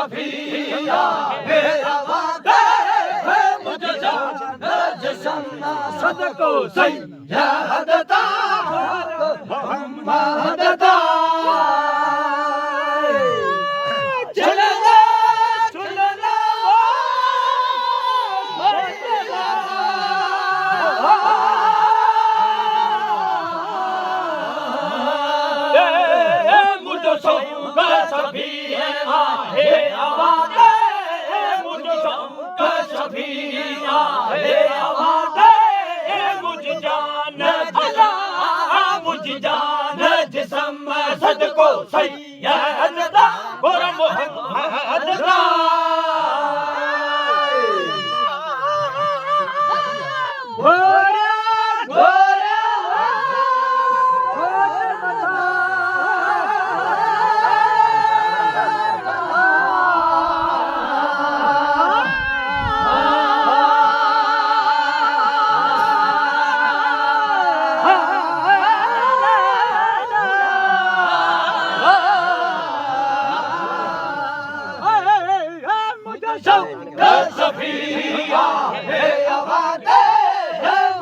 शफिया मेरा वादा है मुझे जाना जिस्म सदको सैयदता मोहम्मद दा चलना चलना मुझे शौक़ शफिया है आवाज़ मुझे शौक़ शफिया है आवाज़ मुझे जान मुझे जान जिस्म सदको सैयदता और मोहम्मद दा शौक़ शफिया है आवाज़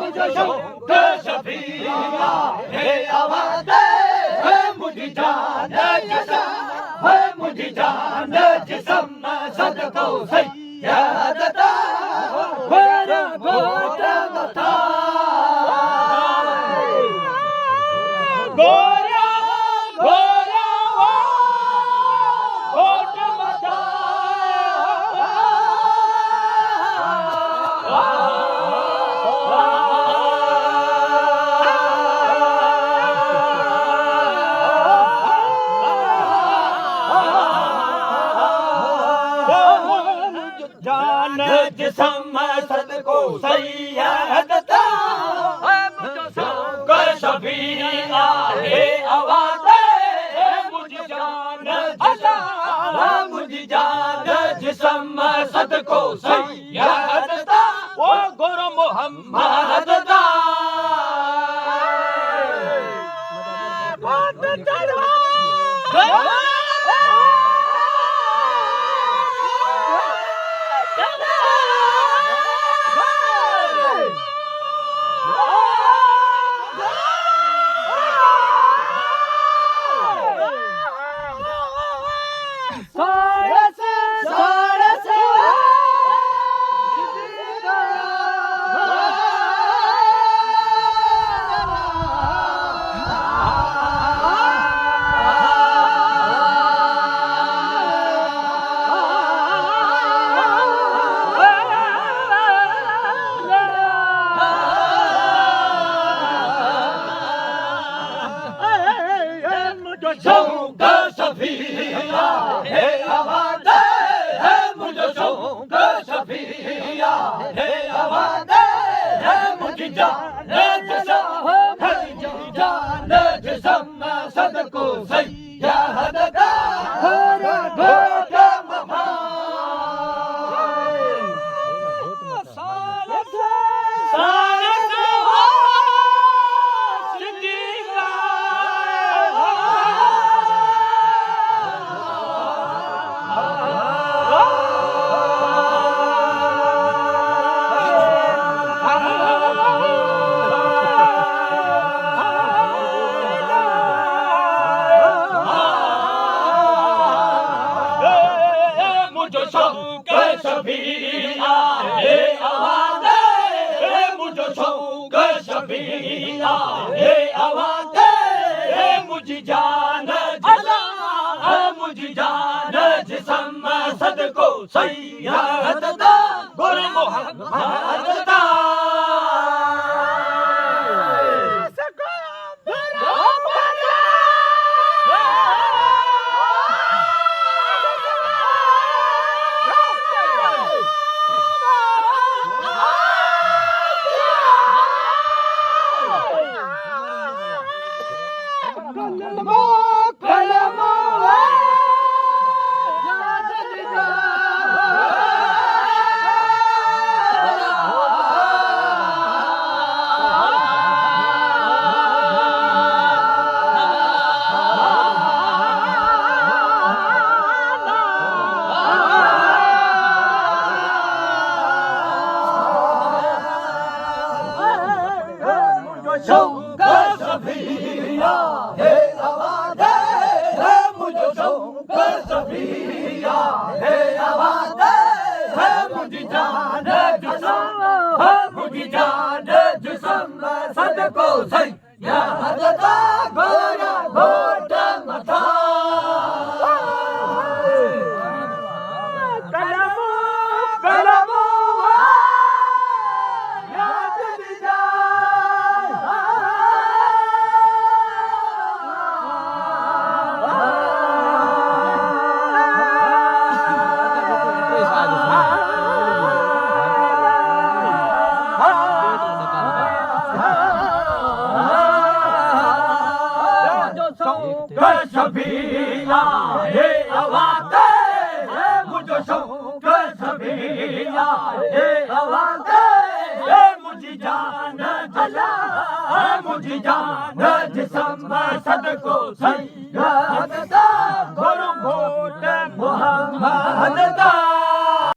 मुझे शौक़ शफिया है आवाज़ मुझे जान जिस्म है मुझे जान जिस्म सदको सैयदता मेरा गोटा बता गोरा गोरा गोटा बता जान जिस्म सदको सैयदता मुझे शौक़ शफिया है आवाज़ मुझे जान मुझे जान जिस्म सदको सैयदता वो गोरो मोहम्मद दा शौक़ शफिया है आवाज़ मुझे शौक़ शफिया है आवाज़ मुझे जान जिस्म सदको सैयदता गोटा ममा मुझे शौक़ शफिया है आवाज़ मुझे शौक़ शफिया है आवाज़ मुझे जान जिस्म सदको सैयदता गोरे मोहम्मद दा जान जिस्म सदको सैयद दा गोरा घोट मथा कलमो कलमो याद दी शबीला हे आवाज़े मुझो शौक़ शबीला हे आवाज़े मुझी जान जला मुझी जान जिस्म सदको सैयद